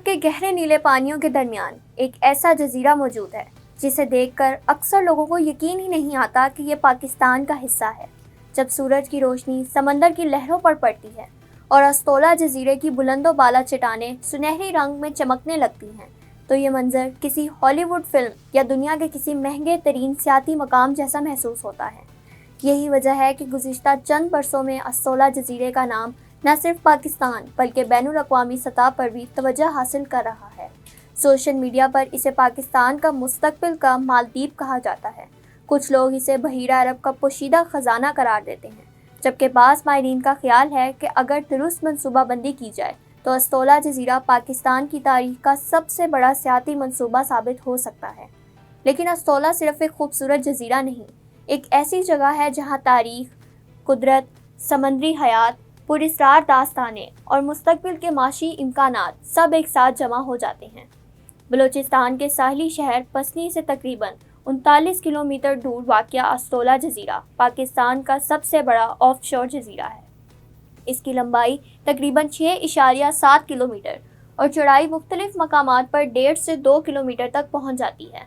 کے گہرے نیلے پانیوں کے درمیان ایک ایسا جزیرہ موجود ہے جسے دیکھ کر اکثر لوگوں کو یقین ہی نہیں آتا کہ یہ پاکستان کا حصہ ہے۔ جب سورج کی روشنی سمندر کی لہروں پر پڑتی ہے اور استولا جزیرے کی بلند و بالا چٹانیں سنہری رنگ میں چمکنے لگتی ہیں تو یہ منظر کسی ہالی ووڈ فلم یا دنیا کے کسی مہنگے ترین سیاحتی مقام جیسا محسوس ہوتا ہے۔ یہی وجہ ہے کہ گزشتہ چند برسوں میں استولا جزیرے کا نام نہ صرف پاکستان بلکہ بین الاقوامی سطح پر بھی توجہ حاصل کر رہا ہے۔ سوشل میڈیا پر اسے پاکستان کا مستقبل کا مالدیپ کہا جاتا ہے۔ کچھ لوگ اسے بحیرہ عرب کا پوشیدہ خزانہ قرار دیتے ہیں، جبکہ بعض ماہرین کا خیال ہے کہ اگر درست منصوبہ بندی کی جائے تو استولا جزیرہ پاکستان کی تاریخ کا سب سے بڑا سیاحتی منصوبہ ثابت ہو سکتا ہے۔ لیکن استولا صرف ایک خوبصورت جزیرہ نہیں، ایک ایسی جگہ ہے جہاں تاریخ، قدرت، سمندری حیات، پراسرار داستانیں اور مستقبل کے معاشی امکانات سب ایک ساتھ جمع ہو جاتے ہیں۔ بلوچستان کے ساحلی شہر پسنی سے تقریباً 39 کلومیٹر دور واقع استولا جزیرہ پاکستان کا سب سے بڑا آف شور جزیرہ ہے۔ اس کی لمبائی تقریباً 6.7 کلومیٹر اور چوڑائی مختلف مقامات پر 1.5 سے 2 کلومیٹر تک پہنچ جاتی ہے۔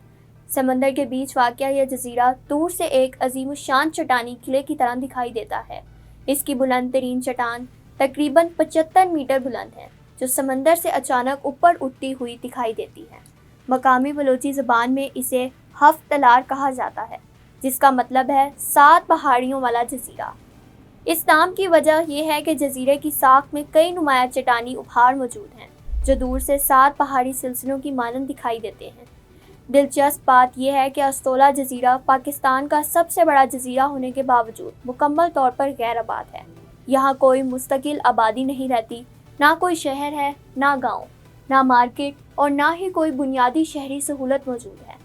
سمندر کے بیچ واقع یہ جزیرہ دور سے ایک عظیم الشان چٹانی قلعے کی طرح دکھائی دیتا ہے۔ اس کی بلند ترین چٹان تقریباً 75 میٹر بلند ہے، جو سمندر سے اچانک اوپر اٹھتی ہوئی دکھائی دیتی ہے۔ مقامی بلوچی زبان میں اسے ہفت تلار کہا جاتا ہے، جس کا مطلب ہے 7 پہاڑیوں والا جزیرہ۔ اس نام کی وجہ یہ ہے کہ جزیرے کی ساخت میں کئی نمایاں چٹانی ابھار موجود ہیں، جو دور سے 7 پہاڑی سلسلوں کی مانند دکھائی دیتے ہیں۔ دلچسپ بات یہ ہے کہ استولا جزیرہ پاکستان کا سب سے بڑا جزیرہ ہونے کے باوجود مکمل طور پر غیر آباد ہے۔ یہاں کوئی مستقل آبادی نہیں رہتی، نہ کوئی شہر ہے، نہ گاؤں، نہ مارکیٹ اور نہ ہی کوئی بنیادی شہری سہولت موجود ہے۔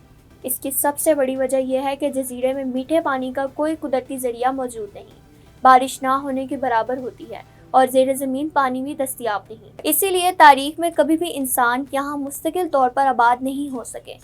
اس کی سب سے بڑی وجہ یہ ہے کہ جزیرے میں میٹھے پانی کا کوئی قدرتی ذریعہ موجود نہیں، بارش نہ ہونے کے برابر ہوتی ہے اور زیر زمین پانی بھی دستیاب نہیں۔ اسی لیے تاریخ میں کبھی بھی انسان یہاں مستقل طور پر آباد نہیں ہو سکے۔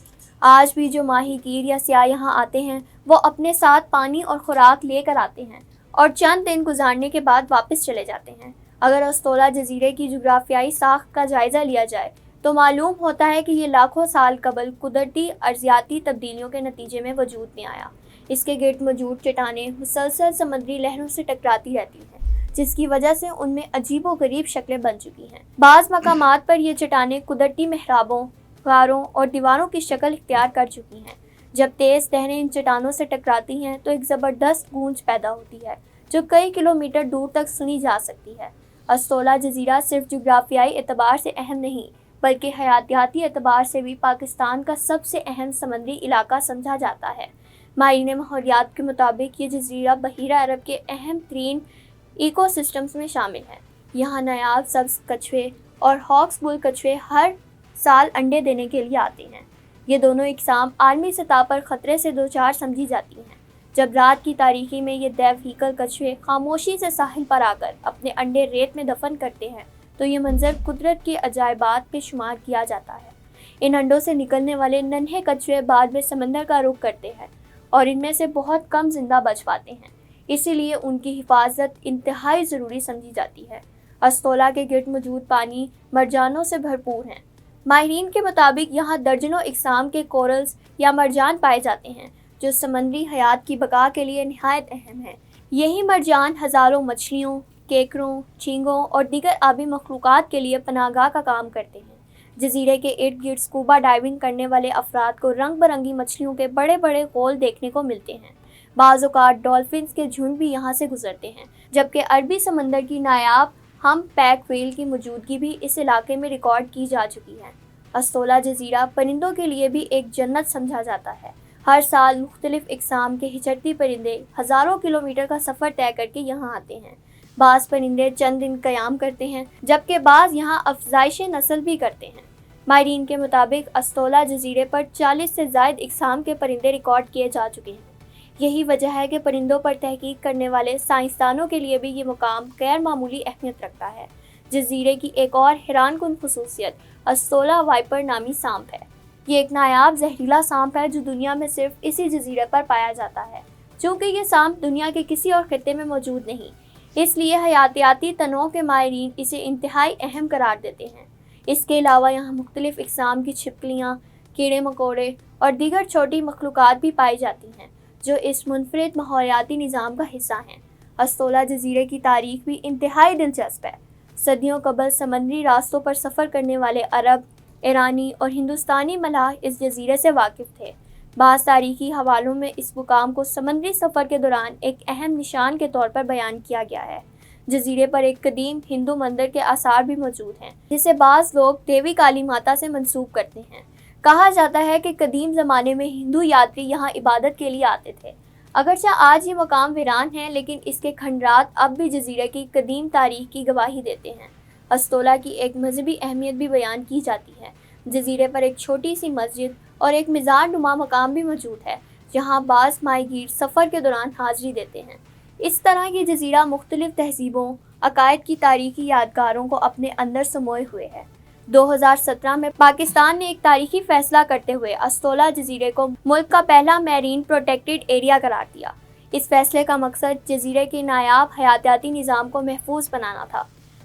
آج بھی جو ماہی گیر یا سیاح یہاں آتے ہیں وہ اپنے ساتھ پانی اور خوراک لے کر آتے ہیں اور چند دن گزارنے کے بعد واپس چلے جاتے ہیں۔ اگر استولا جزیرے کی جغرافیائی ساخت کا جائزہ لیا جائے تو معلوم ہوتا ہے کہ یہ لاکھوں سال قبل قدرتی ارضیاتی تبدیلیوں کے نتیجے میں وجود میں آیا۔ اس کے گرد موجود چٹانیں مسلسل سمندری لہروں سے ٹکراتی رہتی ہیں، جس کی وجہ سے ان میں عجیب و غریب شکلیں بن چکی ہیں۔ بعض مقامات پر یہ چٹانیں قدرتی محرابوں، غاروں اور دیواروں کی شکل اختیار کر چکی ہیں۔ جب تیز لہریں ان چٹانوں سے ٹکراتی ہیں تو ایک زبردست گونج پیدا ہوتی ہے جو کئی کلومیٹر دور تک سنی جا سکتی ہے۔ استولا جزیرہ صرف جغرافیائی اعتبار سے اہم نہیں بلکہ حیاتیاتی اعتبار سے بھی پاکستان کا سب سے اہم سمندری علاقہ سمجھا جاتا ہے۔ ماہرین ماحولیات کے مطابق یہ جزیرہ بحیرہ عرب کے اہم ترین ایکو سسٹمز میں شامل ہے۔ یہاں نایاب سبز کچھوے اور ہاکس بل کچھوے ہر سال انڈے دینے کے لیے آتے ہیں۔ یہ دونوں اقسام عالمی سطح پر خطرے سے دوچار سمجھی جاتی ہیں۔ جب رات کی تاریکی میں یہ دیو ہیکل کچھوے خاموشی سے ساحل پر آ کر اپنے انڈے ریت میں دفن کرتے ہیں تو یہ منظر قدرت کے عجائبات میں شمار کیا جاتا ہے۔ ان انڈوں سے نکلنے والے ننھے کچھوے بعد میں سمندر کا رخ کرتے ہیں اور ان میں سے بہت کم زندہ بچ پاتے ہیں، اسی لیے ان کی حفاظت انتہائی ضروری سمجھی جاتی ہے۔ استولا کے گرد موجود پانی مرجانوں سے بھرپور ہیں۔ ماہرین کے مطابق یہاں درجنوں اقسام کے کورلز یا مرجان پائے جاتے ہیں جو سمندری حیات کی بقا کے لیے نہایت اہم ہیں۔ یہی مرجان ہزاروں مچھلیوں، کیکڑوں، چینگوں اور دیگر آبی مخلوقات کے لیے پناہ گاہ کا کام کرتے ہیں۔ جزیرے کے ارد گرد اسکوبا ڈائیونگ کرنے والے افراد کو رنگ برنگی مچھلیوں کے بڑے بڑے غول دیکھنے کو ملتے ہیں۔ بعض اوقات ڈولفنز کے جھنڈ بھی یہاں سے گزرتے ہیں، جبکہ عربی سمندر کی نایاب ہم پیک ویل کی موجودگی بھی اس علاقے میں ریکارڈ کی جا چکی ہے۔ استولا جزیرہ پرندوں کے لیے بھی ایک جنت سمجھا جاتا ہے۔ ہر سال مختلف اقسام کے ہچرتی پرندے ہزاروں کلومیٹر کا سفر طے کر کے یہاں آتے ہیں۔ بعض پرندے چند دن قیام کرتے ہیں جبکہ بعض یہاں افزائش نسل بھی کرتے ہیں۔ ماہرین کے مطابق استولا جزیرے پر 40 سے زائد اقسام کے پرندے ریکارڈ کیے جا چکے ہیں۔ یہی وجہ ہے کہ پرندوں پر تحقیق کرنے والے سائنسدانوں کے لیے بھی یہ مقام غیر معمولی اہمیت رکھتا ہے۔ جزیرے کی ایک اور حیران کن خصوصیت استولا وائپر نامی سانپ ہے۔ یہ ایک نایاب زہریلا سانپ ہے جو دنیا میں صرف اسی جزیرے پر پایا جاتا ہے۔ چونکہ یہ سانپ دنیا کے کسی اور خطے میں موجود نہیں، اس لیے حیاتیاتی تنوع کے ماہرین اسے انتہائی اہم قرار دیتے ہیں۔ اس کے علاوہ یہاں مختلف اقسام کی چھپکلیاں، کیڑے مکوڑے اور دیگر چھوٹی مخلوقات بھی پائی جاتی ہیں جو اس منفرد ماحولیاتی نظام کا حصہ ہیں۔ استولا جزیرے کی تاریخ بھی انتہائی دلچسپ ہے۔ صدیوں قبل سمندری راستوں پر سفر کرنے والے عرب، ایرانی اور ہندوستانی ملاح اس جزیرے سے واقف تھے۔ بعض تاریخی حوالوں میں اس مقام کو سمندری سفر کے دوران ایک اہم نشان کے طور پر بیان کیا گیا ہے۔ جزیرے پر ایک قدیم ہندو مندر کے آثار بھی موجود ہیں جسے بعض لوگ دیوی کالی ماتا سے منسوب کرتے ہیں۔ کہا جاتا ہے کہ قدیم زمانے میں ہندو یاتری یہاں عبادت کے لیے آتے تھے۔ اگرچہ آج یہ مقام ویران ہے لیکن اس کے کھنڈرات اب بھی جزیرے کی قدیم تاریخ کی گواہی دیتے ہیں۔ استولا کی ایک مذہبی اہمیت بھی بیان کی جاتی ہے۔ جزیرے پر ایک چھوٹی سی مسجد اور ایک مزار نما مقام بھی موجود ہے جہاں بعض ماہی گیر سفر کے دوران حاضری دیتے ہیں۔ اس طرح یہ جزیرہ مختلف تہذیبوں، عقائد کی تاریخی یادگاروں کو اپنے اندر سموئے ہوئے ہے۔ 2017 میں پاکستان نے ایک تاریخی فیصلہ کرتے ہوئے استولا جزیرے کو ملک کا پہلا میرین پروٹیکٹڈ ایریا قرار دیا۔ اس فیصلے کا مقصد جزیرے کے نایاب حیاتیاتی نظام کو محفوظ بنانا تھا۔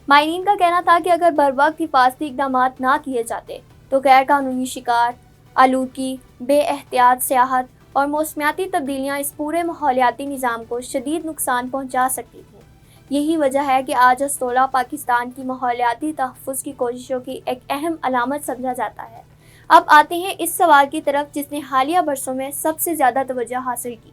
ماہرین کا کہنا تھا کہ اگر بروقت حفاظتی اقدامات نہ کیے جاتے تو غیر قانونی شکار، آلودگی، بے احتیاط سیاحت اور موسمیاتی تبدیلیاں اس پورے ماحولیاتی نظام کو شدید نقصان پہنچا سکتی تھیں۔ یہی وجہ ہے کہ آج استولا پاکستان کی ماحولیاتی تحفظ کی کوششوں کی ایک اہم علامت سمجھا جاتا ہے۔ اب آتے ہیں اس سوال کی طرف جس نے حالیہ برسوں میں سب سے زیادہ توجہ حاصل کی۔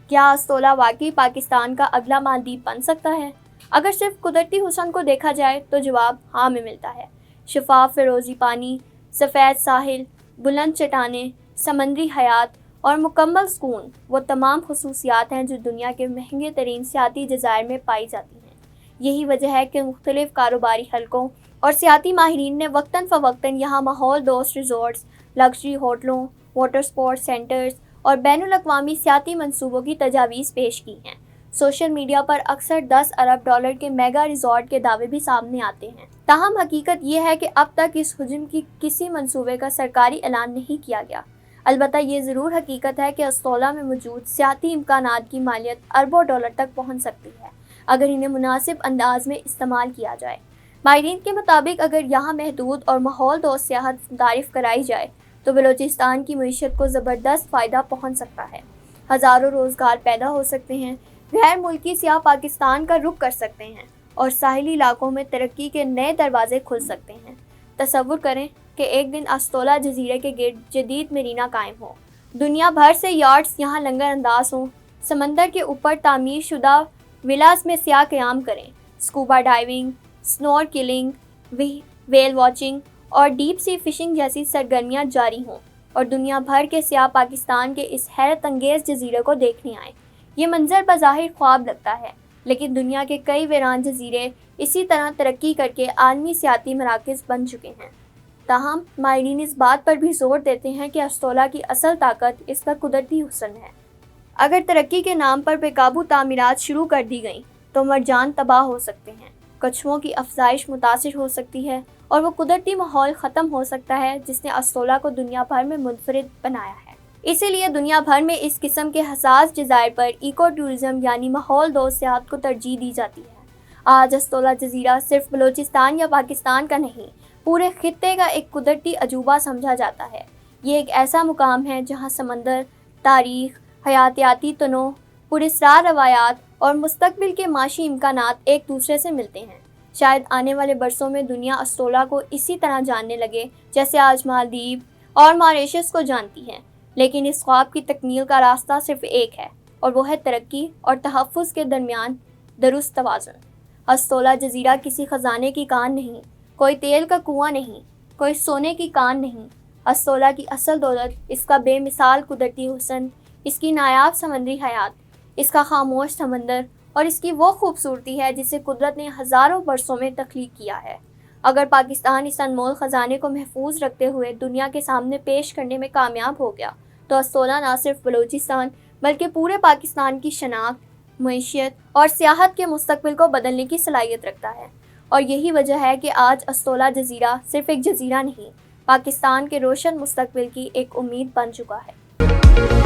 کیا استولا واقعی پاکستان کا اگلا مالدیپ بن سکتا ہے؟ اگر صرف قدرتی حسن کو دیکھا جائے تو جواب ہاں میں ملتا ہے۔ شفاف فیروزی پانی، سفید ساحل، بلند چٹانیں، سمندری حیات اور مکمل سکون وہ تمام خصوصیات ہیں جو دنیا کے مہنگے ترین سیاحتی جزائر میں پائی جاتی ہیں۔ یہی وجہ ہے کہ مختلف کاروباری حلقوں اور سیاحتی ماہرین نے وقتاً فوقتاً یہاں ماحول دوست ریزورٹس، لگژری ہوٹلوں، واٹر سپورٹس سینٹرز اور بین الاقوامی سیاحتی منصوبوں کی تجاویز پیش کی ہیں۔ سوشل میڈیا پر اکثر $10 ارب کے میگا ریزورٹ کے دعوے بھی سامنے آتے ہیں۔ تاہم حقیقت یہ ہے کہ اب تک اس حجم کی کسی منصوبے کا سرکاری اعلان نہیں کیا گیا۔ البتہ یہ ضرور حقیقت ہے کہ استولا میں موجود سیاحتی امکانات کی مالیت اربوں ڈالر تک پہنچ سکتی ہے اگر انہیں مناسب انداز میں استعمال کیا جائے۔ ماہرین کے مطابق اگر یہاں محدود اور ماحول دوست سیاحت متعارف کرائی جائے تو بلوچستان کی معیشت کو زبردست فائدہ پہنچ سکتا ہے۔ ہزاروں روزگار پیدا ہو سکتے ہیں، غیر ملکی سیاح پاکستان کا رخ کر سکتے ہیں اور ساحلی علاقوں میں ترقی کے نئے دروازے کھل سکتے ہیں۔ تصور کریں کہ ایک دن استولا جزیرے کے گرد جدید مرینا قائم ہو، دنیا بھر سے یاٹس یہاں لنگر انداز ہوں، سمندر کے اوپر تعمیر شدہ ولاز میں سیاح قیام کریں، scuba diving, snorkelling, whale watching اور ڈیپ سی فشنگ جیسی سرگرمیاں جاری ہوں اور دنیا بھر کے سیاح پاکستان کے اس حیرت انگیز جزیرے کو دیکھنے آئیں۔ یہ منظر بظاہر خواب لگتا ہے لیکن دنیا کے کئی ویران جزیرے اسی طرح ترقی کر کے عالمی سیاحتی مراکز بن چکے ہیں۔ تاہم ماہرین اس بات پر بھی زور دیتے ہیں کہ استولا کی اصل طاقت اس کا قدرتی حسن ہے۔ اگر ترقی کے نام پر بے قابو تعمیرات شروع کر دی گئیں تو مرجان تباہ ہو سکتے ہیں، کچھووں کی افزائش متاثر ہو سکتی ہے اور وہ قدرتی ماحول ختم ہو سکتا ہے جس نے استولا کو دنیا بھر میں منفرد بنایا ہے۔ اسی لیے دنیا بھر میں اس قسم کے حساس جزائر پر ایکو ٹورزم یعنی ماحول دوست سیاحت کو ترجیح دی جاتی ہے۔ آج استولا جزیرہ صرف بلوچستان یا پاکستان کا نہیں، پورے خطے کا ایک قدرتی عجوبہ سمجھا جاتا ہے۔ یہ ایک ایسا مقام ہے جہاں سمندر، تاریخ، حیاتیاتی تنوع، پراسرار روایات اور مستقبل کے معاشی امکانات ایک دوسرے سے ملتے ہیں۔ شاید آنے والے برسوں میں دنیا استولا کو اسی طرح جاننے لگے جیسے آج مالدیپ اور ماریشس کو جانتی ہے، لیکن اس خواب کی تکمیل کا راستہ صرف ایک ہے اور وہ ہے ترقی اور تحفظ کے درمیان درست توازن۔ استولا جزیرہ کسی خزانے کی کان نہیں، کوئی تیل کا کنواں نہیں، کوئی سونے کی کان نہیں۔ استولا کی اصل دولت اس کا بے مثال قدرتی حسن، اس کی نایاب سمندری حیات، اس کا خاموش سمندر اور اس کی وہ خوبصورتی ہے جسے قدرت نے ہزاروں برسوں میں تخلیق کیا ہے۔ اگر پاکستان اس انمول خزانے کو محفوظ رکھتے ہوئے دنیا کے سامنے پیش کرنے میں کامیاب ہو گیا تو استولا نہ صرف بلوچستان بلکہ پورے پاکستان کی شناخت، معیشت اور سیاحت کے مستقبل کو بدلنے کی صلاحیت رکھتا ہے۔ اور یہی وجہ ہے کہ آج استولا جزیرہ صرف ایک جزیرہ نہیں، پاکستان کے روشن مستقبل کی ایک امید بن چکا ہے۔